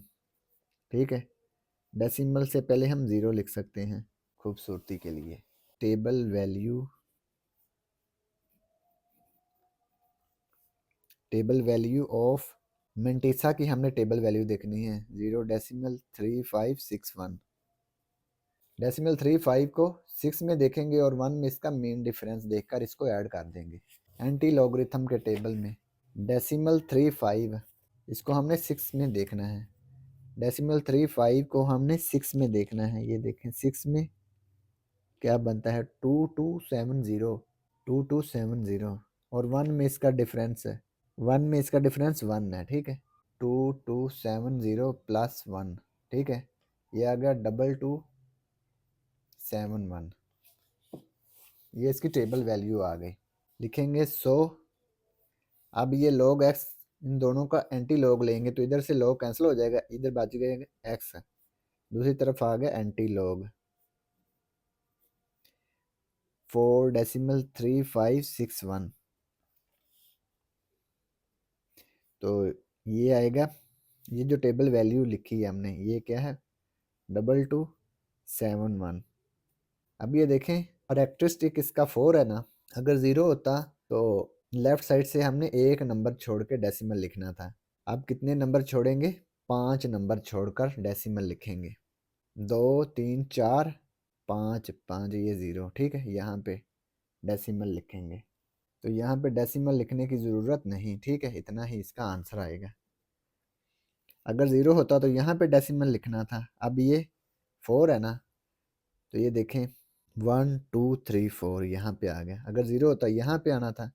ठीक है। डेसिमल से पहले हम 0 लिख सकते हैं खूबसूरती के लिए। टेबल वैल्यू ऑफ मिंटिसा की हमने टेबल वैल्यू देखनी है 0.3561। डेसिमल 35 को 6 में देखेंगे और 1 में इसका मेन डिफरेंस देखकर इसको ऐड कर देंगे एंटी लॉगरिथम के टेबल में। डेसिमल 35 इसको हमने 6 में देखना है, डेसिमल 35 को हमने 6 में देखना है। ये देखें 6 में क्या बनता है 2270, 2270, और 1 में इसका डिफरेंस है, 1 में इसका डिफरेंस 1 है, ठीक है। 2270 प्लस 1, ठीक है, ये आ गया 2271। ये इसकी टेबल वैल्यू आ गई। लिखेंगे 100। अब ये log x, इन दोनों का एंटी लॉग लेंगे तो इधर से log कैंसिल हो जाएगा, इधर बच गएगा x, दूसरी तरफ आ गया एंटी लॉग 4.3561। तो ये आएगा, ये जो टेबल वैल्यू लिखी है हमने ये क्या है 2271। अब ये देखें कैरेक्टरिस्टिक इसका 4 है ना, अगर 0 होता तो लेफ्ट साइड से हमने एक नंबर छोड़ के डेसिमल लिखना था। अब कितने नंबर छोड़ेंगे, 5 नंबर छोड़कर डेसिमल लिखेंगे। 2 3 4 5 5, ये 0, ठीक है। यहाँ पे डेसिमल लिखेंगे, तो यहाँ पे डेसिमल लिखने की ज़रूरत नहीं, ठीक है, इतना ही इसका आंसर आएगा। अगर 0 होता तो यहाँ पे डेसिमल लिखना था। अब ये 4 है ना, तो ये देखें 1 2 3 4 यहाँ पे आ गया। अगर 0 होता यहाँ पे आना था,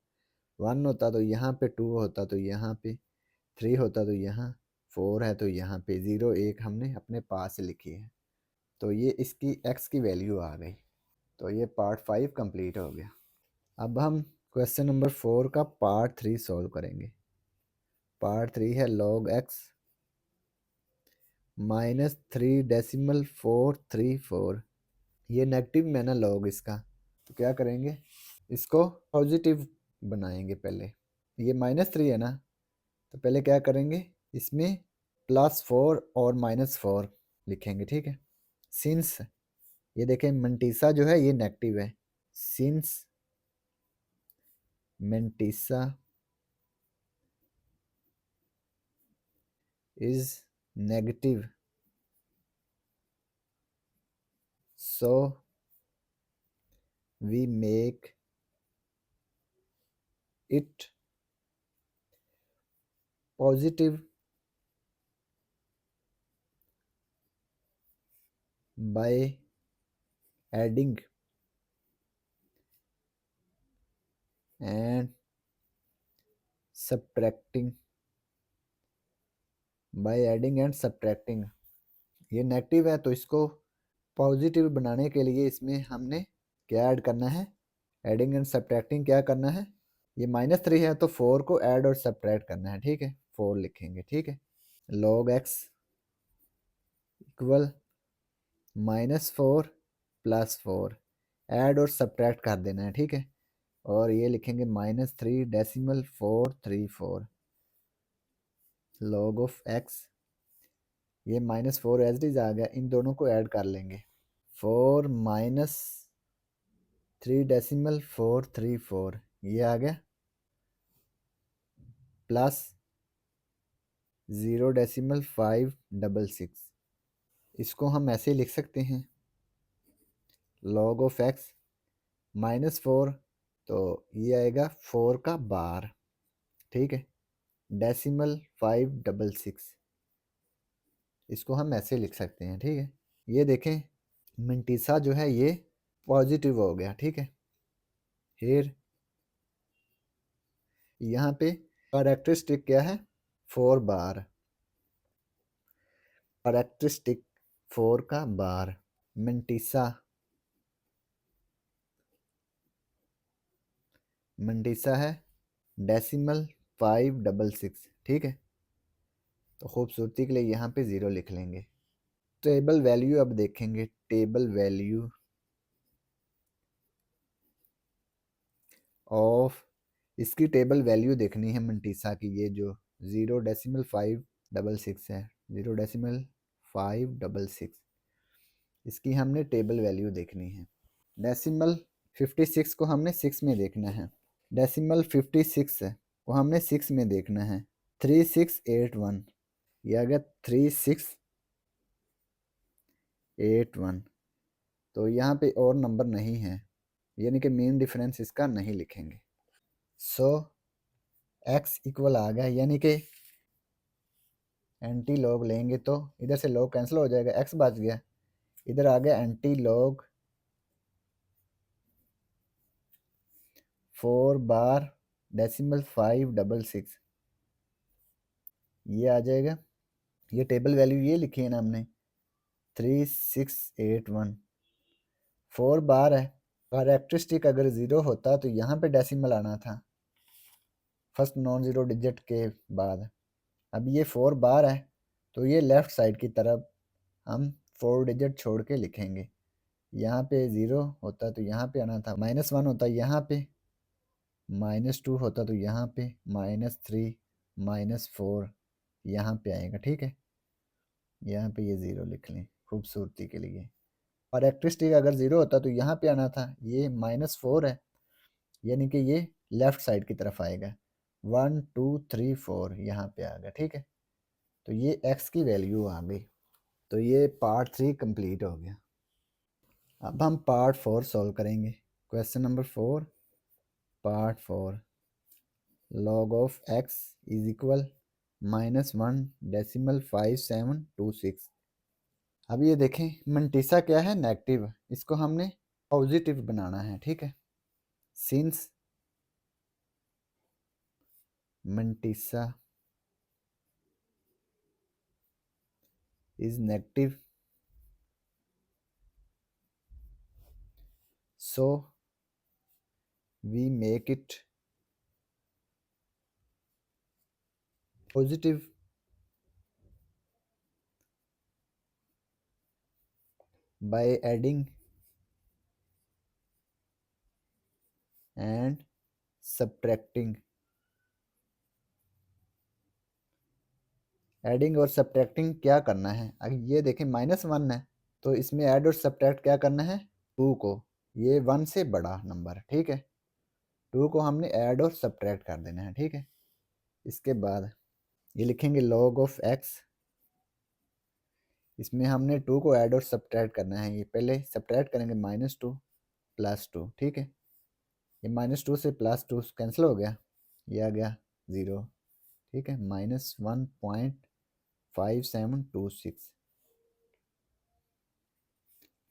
1 होता तो यहाँ पे, 2 होता तो यहाँ पे, 3 होता तो यहाँ, 4 है तो यहाँ पे 0 1 हमने अपने पास लिखी है। तो ये इसकी x की वैल्यू आ गई। तो ये पार्ट 5 कंप्लीट हो गया। अब हम क्वेश्चन नंबर 4 का पार्ट 3 सॉल्व करेंगे। पार्ट 3 है log x माइनस 3.434। ये नेगेटिव में ना log इसका, तो क्या करेंगे, इसको पॉजिटिव बनाएंगे। पहले ये -3 है ना, तो पहले क्या करेंगे, इसमें +4 और -4 लिखेंगे, ठीक है। सिंस ये देखें मंटीसा जो है ये नेगेटिव है, since mantissa is negative, so we make it positive by adding and subtracting, by adding and subtracting। ये नेगेटिव है तो इसको पॉजिटिव बनाने के लिए इसमें हमने क्या ऐड करना है, एडिंग एंड सब्ट्रैक्टिंग क्या करना है। ये -3 है तो 4 को ऐड और सब्ट्रैक्ट करना है, ठीक है। 4 लिखेंगे, ठीक है। log x इक्वल -4 +4, ऐड और सब्ट्रैक्ट कर देना है, ठीक है। और ये लिखेंगे -3.434 log ऑफ x। ये -4 एज इट इज आ गया, इन दोनों को ऐड कर लेंगे। 4 -3.434 ये आ गया, प्लस 0.566। इसको हम ऐसे लिख सकते हैं, log ऑफ x -4, तो ये आएगा 4 का बार, ठीक है, 0.566। इसको हम ऐसे लिख सकते हैं, ठीक है। ये देखें मंटीसा जो है ये पॉजिटिव हो गया, ठीक है। फिर यहाँ पे कैरेक्टरिस्टिक क्या है, 4 बार, कैरेक्टरिस्टिक 4 का बार। मंटीसा मंटीसा है 0.566, ठीक है। तो खूबसूरती के लिए यहाँ पे 0 लिख लेंगे। टेबल वैल्यू अब देखेंगे, टेबल वैल्यू ऑफ, इसकी टेबल वैल्यू देखनी है मंटीसा की, ये जो 0.566 है, 0.566, इसकी हमने टेबल वैल्यू देखनी है। डेसिमल 56 को हमने 6 में देखना है, डेसिमल 56 है वो हमने 6 में देखना है। 3681 ये आ गया 3681, तो यहाँ पे और नंबर नहीं है, यानी कि मेन डिफरेंस इसका नहीं लिखेंगे। सो x इक्वल आ गया, यानी कि एंटी लॉग लेंगे तो इधर से लॉग कैंसिल हो जाएगा, x बच गया, इधर आ गया एंटी लॉग 4 बार डेसिमल 566, ये आ जाएगा। ये टेबल वैल्यू ये लिखी है ना हमने 3681, 4 बार है। कैरेक्टरिस्टिक अगर 0 होता तो यहाँ पे डेसिमल आना था फर्स्ट नॉन ज़ीरो डिजिट के बाद। अब ये 4 बार है तो ये लेफ़्ट साइड की तरफ हम 4 डिजिट छोड़ के लिखेंगे। यहाँ पे 0 होता तो यहाँ पे आना था, -1 होता यहाँ पे, -2 होता तो यहाँ पे, -3 -4 यहाँ पे आएगा, ठीक है। यहाँ पे ये 0 लिख लें खूबसूरती के लिए। और कैरेक्टरिस्टिक अगर 0 होता तो यहाँ पे आना था, ये -4 है, यानी कि ये लेफ़्ट साइड की तरफ आएगा। 1 2 3 4 यहाँ पे आ गया, ठीक है। तो ये x की वैल्यू आ गई। तो ये पार्ट 3 कंप्लीट हो गया। अब हम पार्ट 4 सॉल्व करेंगे। Question number 4, part 4, log of x is equal -1.5726। अब ये देखें मंटीसा क्या है, नेगेटिव, इसको हमने पॉजिटिव बनाना है, ठीक है। Since mantissa is negative, so we make it positive by adding and subtracting। Adding और सब्ट्रैक्टिंग क्या करना है, अगर ये देखें -1 है तो इसमें ऐड और सब्ट्रैक्ट क्या करना है, 2 को, ये 1 से बड़ा नंबर है, ठीक है, 2 को हमने ऐड और सब्ट्रैक्ट कर देना है, ठीक है। इसके बाद ये लिखेंगे log ऑफ x, इसमें हमने 2 को ऐड और सब्ट्रैक्ट करना है, ये पहले सब्ट्रैक्ट करेंगे -2 +2, ठीक है, ये -2 से +2 कैंसिल हो गया, ये आ गया 0, ठीक है, -1.5726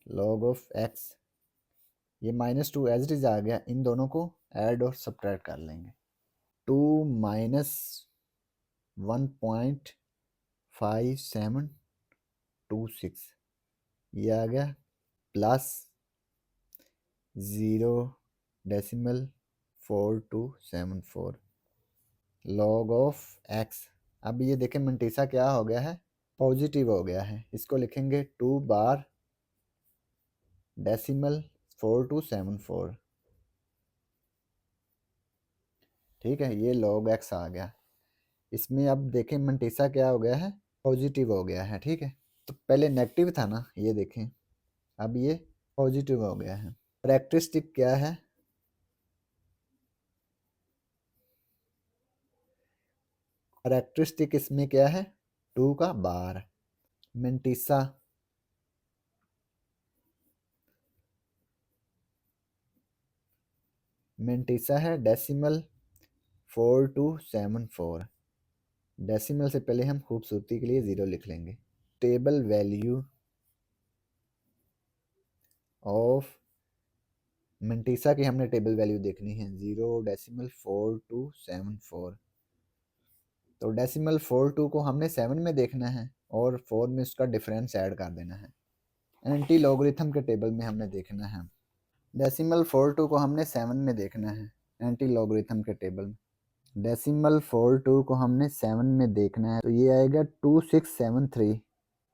log ऑफ x, ये -2 एज इट इज आ गया, इन दोनों को ऐड और सब्ट्रैक्ट कर लेंगे, 2 माइनस 1.5726, ये आ गया +0.4274 log ऑफ x। अब ये देखें मंटीसा क्या हो गया है, पॉजिटिव हो गया है, इसको लिखेंगे 2 बार डेसिमल 4274, ठीक है, ये log x आ गया। इसमें अब देखें मंटीसा क्या हो गया है, पॉजिटिव हो गया है, ठीक है, तो पहले नेगेटिव था ना, ये देखें अब ये पॉजिटिव हो गया है। कैरेक्टरिस्टिक क्या है, कैरेक्टरिस्टिक इसमें क्या है, 2 का बार, मेंटिसा मेंटिसा है डेसिमल 4274, डेसिमल से पहले हम खूबसूरती के लिए 0 लिख लेंगे। टेबल वैल्यू ऑफ मेंटिसा की हमने टेबल वैल्यू देखनी है 0.4274, तो डेसिमल 42 को हमने 7 में देखना है और 4 में उसका डिफरेंस ऐड कर देना है। एंटी लॉगरिथम के टेबल में हमने देखना है, डेसिमल 42 को हमने 7 में देखना है एंटी लॉगरिथम के टेबल में, डेसिमल 42 को हमने 7 में देखना है, तो ये आएगा 2673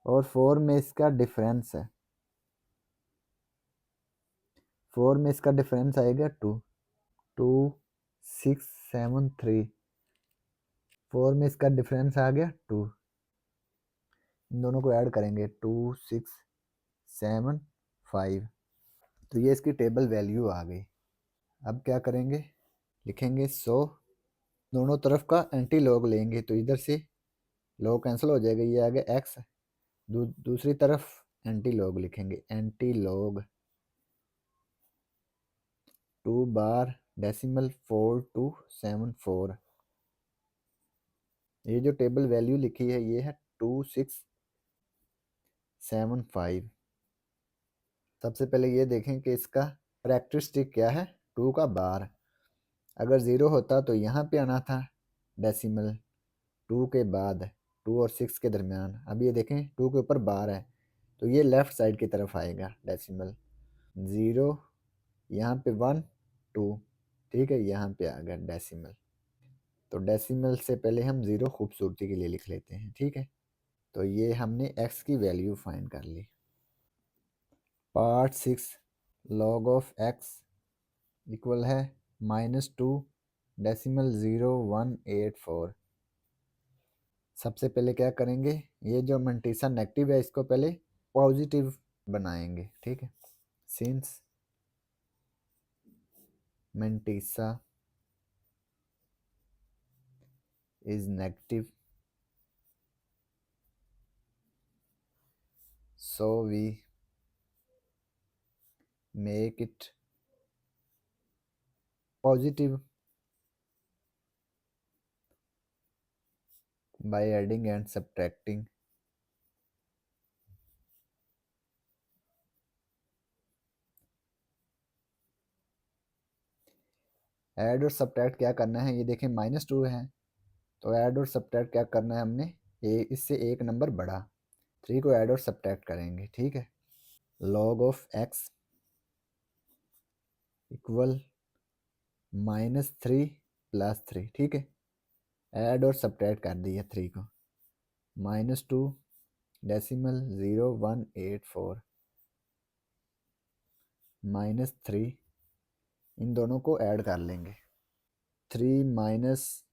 और 4 में इसका डिफरेंस है, 4 में इसका डिफरेंस आएगा 2673, 4 में इसका डिफरेंस आ गया 2, इन दोनों को ऐड करेंगे 2675, तो ये इसकी टेबल वैल्यू आ गई। अब क्या करेंगे, लिखेंगे 100, दोनों तरफ का एंटी लॉग लेंगे तो इधर से लॉग कैंसिल हो जाएगा, ये आ गया x, दूसरी तरफ एंटी लॉग लिखेंगे, एंटी लॉग 2 बार डेसिमल 4274, ये जो टेबल वैल्यू लिखी है ये है 2675। सबसे पहले ये देखें कि इसका कैरेक्टरिस्टिक क्या है, 2 का बार, अगर 0 होता तो यहाँ पे आना था डेसिमल 2 के बाद 2 और 6 के दरमियान, अब ये देखें 2 के ऊपर बार है तो ये लेफ़्ट साइड की तरफ आएगा डेसिमल, 0 यहाँ पे 1 2, ठीक है, यहाँ पे आ गया डेसिमल, तो डेसिमल से पहले हम 0 खूबसूरती के लिए लिख लेते हैं, ठीक है, तो ये हमने x की वैल्यू फाइंड कर ली। Part 6 log of x equal है -2.0184। सबसे पहले क्या करेंगे, ये जो मंटीसा नेगेटिव है इसको पहले पॉजिटिव बनाएंगे, ठीक है, since mantissa is negative so we make it positive by adding and subtracting add और सब्ट्रैक्ट क्या करना है, ये देखें -2 है तो ऐड और सब्ट्रैक्ट क्या करना है हमने, ये इससे एक नंबर बड़ा 3 को ऐड और सब्ट्रैक्ट करेंगे, ठीक है, log ऑफ x इक्वल -3 + 3, ठीक है। ऐड और सब्ट्रैक्ट कर दिया 3 को। -2 डेसिमल 0184 -3, इन दोनों को ऐड कर लेंगे। 3 -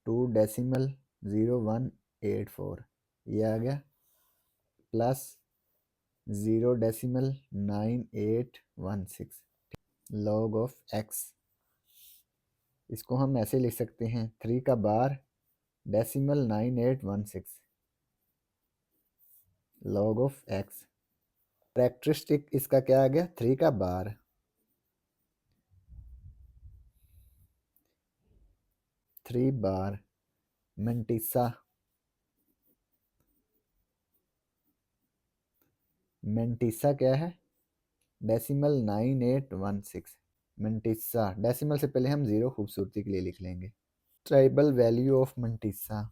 2 डेसिमल 0184 ये आ गया, प्लस 0.9816 log ऑफ x। इसको हम ऐसे लिख सकते हैं 3 का bar decimal 9816 log of x। Characteristic इसका क्या आ गया, 3 का बार, 3 बार मेंटिसा, मेंटिसा क्या है, डेसिमल 9816 मेंटिसा। डेसिमल से पहले हम 0 खूबसूरती के लिए लिख लेंगे। Table value of mantissa,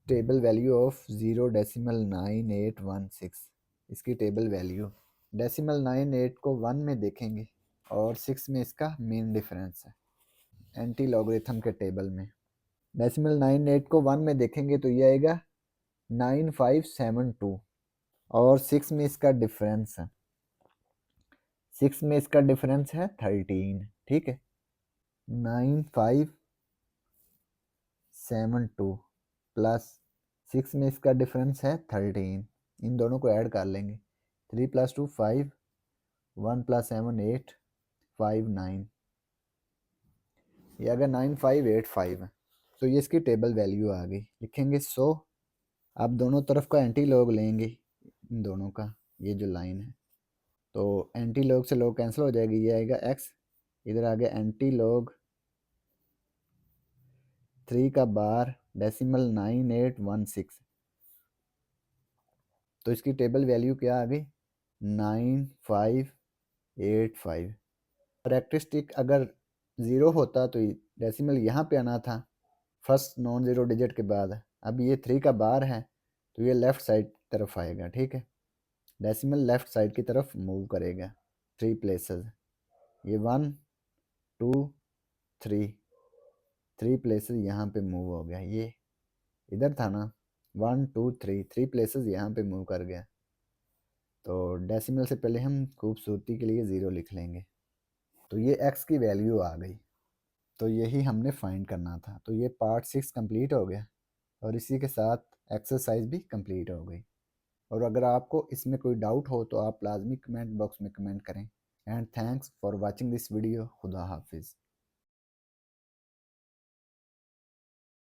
table value of 0.9816, इसकी टेबल वैल्यू। डेसिमल 98 को 1 में देखेंगे और 6 में इसका मेन डिफरेंस है एंटी लॉगरिथम के टेबल में। डेसिमल 98 को 1 में देखेंगे तो ये आएगा 9572 और 6 में इसका डिफरेंस है, 6 में इसका डिफरेंस है 13, ठीक है। 9572 प्लस 6 में इसका डिफरेंस है 13, इन दोनों को ऐड कर लेंगे। 3 + 2 5, 1 + 7 8, 5 9, ये अगर 9585 है तो ये इसकी टेबल वैल्यू आ गई। लिखेंगे 100। अब दोनों तरफ का एंटी लॉग लेंगे, इन दोनों का, ये जो लाइन है, तो एंटी लॉग से लॉग कैंसिल हो जाएगी, ये आएगा x, इधर आ गया एंटी लॉग 3 का बार डेसिमल 9816, तो इसकी टेबल वैल्यू क्या आ गई, 9585। कैरेक्टरिस्टिक अगर 0 होता तो डेसिमल यहाँ पे आना था फर्स्ट नॉन ज़ीरो डिजिट के बाद। अब ये 3 का बार है तो ये लेफ़्ट साइड तरफ आएगा, ठीक है। डेसिमल लेफ़्ट साइड की तरफ मूव करेगा 3 प्लेसेस, ये 1 2 3, 3 प्लेसेस यहाँ पे मूव हो गया, ये इधर था ना, 1 2 3, 3 प्लेसेस यहाँ पे मूव कर गया। तो डेसिमल से पहले हम खूबसूरती के लिए 0 लिख लेंगे, तो ये x की वैल्यू आ गई। तो यही हमने फाइंड करना था। तो ये पार्ट 6 कंप्लीट हो गया और इसी के साथ एक्सरसाइज भी कंप्लीट हो गई। और अगर आपको इसमें कोई डाउट हो तो आप लाजमी कमेंट बॉक्स में कमेंट करें। And thanks for watching this video. खुदा हाफिज़।